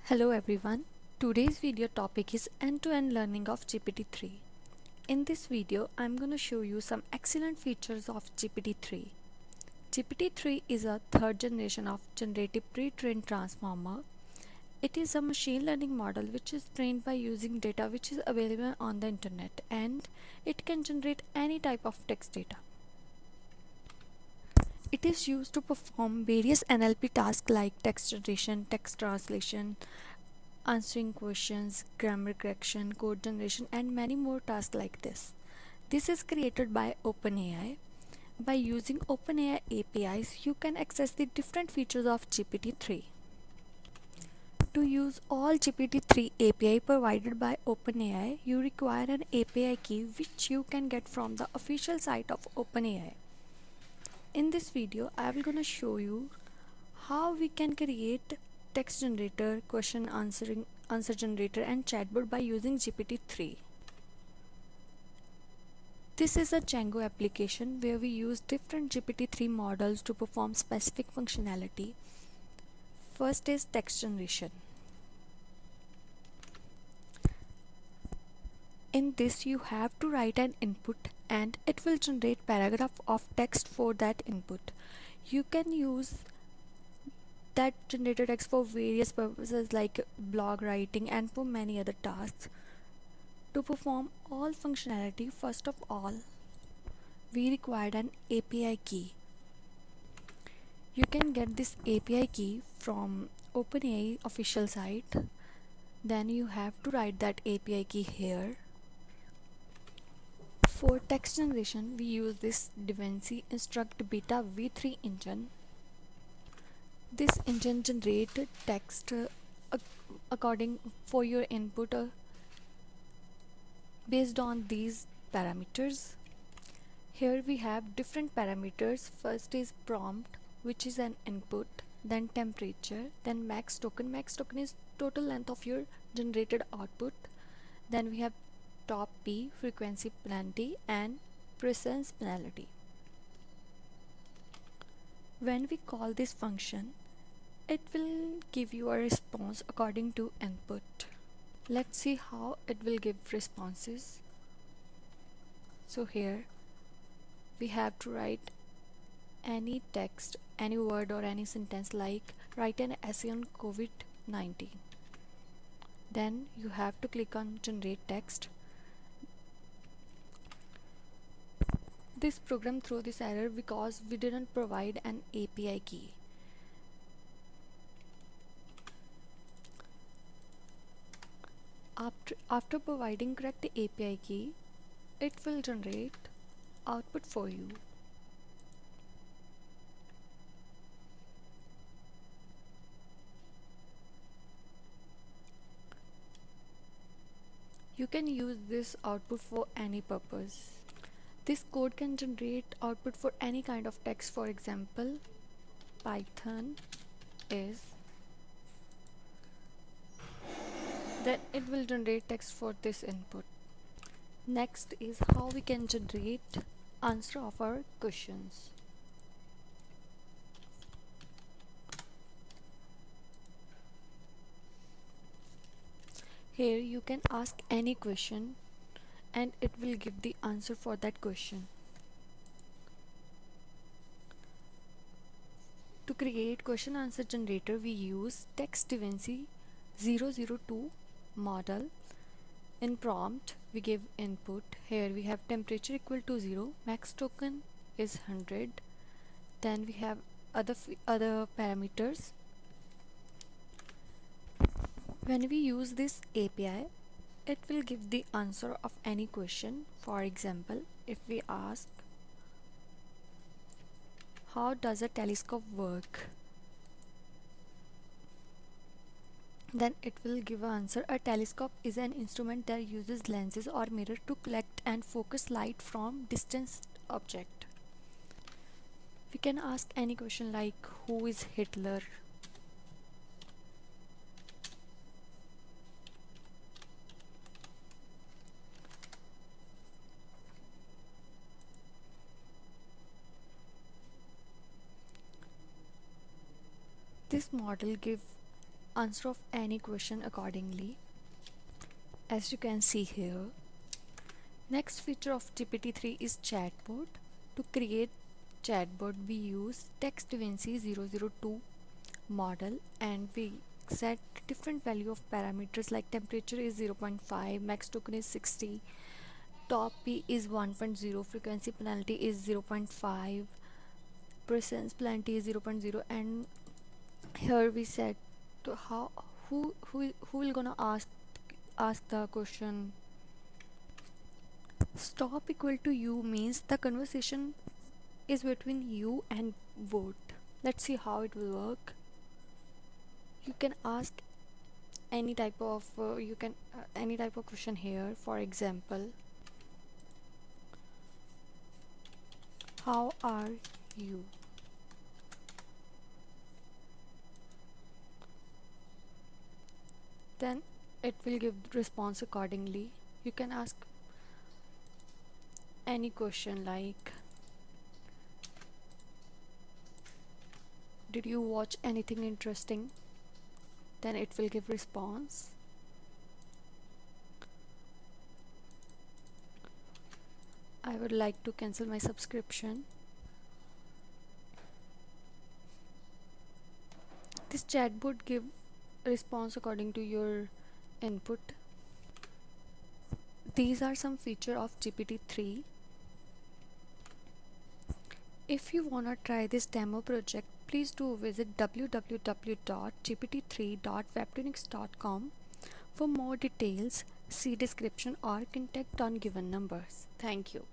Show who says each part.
Speaker 1: Hello everyone. Today's video topic is end-to-end learning of GPT-3. In this video, I'm going to show you some excellent features of GPT-3. GPT-3 is a third generation of generative pre-trained transformer. It is a machine learning model which is trained by using data which is available on the internet, and it can generate any type of text data. It is used to perform various NLP tasks like text generation, text translation, answering questions, grammar correction, code generation, and many more tasks like this. This is created by OpenAI. By using OpenAI APIs, you can access the different features of GPT-3. To use all GPT-3 API provided by OpenAI, you require an API key which you can get from the official site of OpenAI. In this video, I will gonna show you how we can create text generator, answer generator, and chatbot by using GPT-3. This is a Django application where we use different GPT-3 models to perform specific functionality. First is text generation. In this, you have to write an input and it will generate paragraph of text for that input. You can use that generated text for various purposes like blog writing and for many other tasks. To perform all functionality, first of all, we required an API key. You can get this API key from OpenAI official site. Then you have to write that API key here. For text generation, we use this DaVinci Instruct Beta v3 engine. This engine generates text according for your input based on these parameters. Here we have different parameters. First is prompt, which is an input, then temperature, then max token. Max token is total length of your generated output. Then we have top P, frequency penalty, and presence penalty. When we call this function, it will give you a response according to input. Let's see how it will give responses. So here we have to write any text, any word or any sentence, like write an essay on COVID-19. Then you have to click on generate text. This program throws this error because we didn't provide an API key. After providing correct API key, it will generate output for you. You can use this output for any purpose. This code can generate output for any kind of text. For example, Python is, then it will generate text for this input. Next is how we can generate answer of our questions. Here you can ask any question and it will give the answer for that question. To create question answer generator, we use text DaVinci 002 model. In prompt, we give input. Here we have temperature equal to 0, max token is 100. Then we have other parameters. When we use this API, it will give the answer of any question. For example, if we ask, how does a telescope work? Then it will give an answer. A telescope is an instrument that uses lenses or mirror to collect and focus light from distant object. We can ask any question like, who is Hitler? This model gives answer of any question accordingly, as you can see here. Next feature of GPT-3 is Chatbot. To create Chatbot, we use TextDavinci 002 model, and we set different value of parameters like temperature is 0.5, max token is 60, top P is 1.0, frequency penalty is 0.5, presence penalty is 0.0, and here we set to how who will gonna ask the question. Stop equal to you means the conversation is between you and bot. Let's see how it will work. You can ask any type of any type of question here. For example, how are you? Then it will give response accordingly. You can ask any question like, did you watch anything interesting? Then it will give response. I would like to cancel my subscription. This chatbot give response according to your input. These are some features of GPT-3. If you wanna try this demo project, please do visit www.gpt3.webtunix.com. For more details, see description or contact on given numbers. Thank you.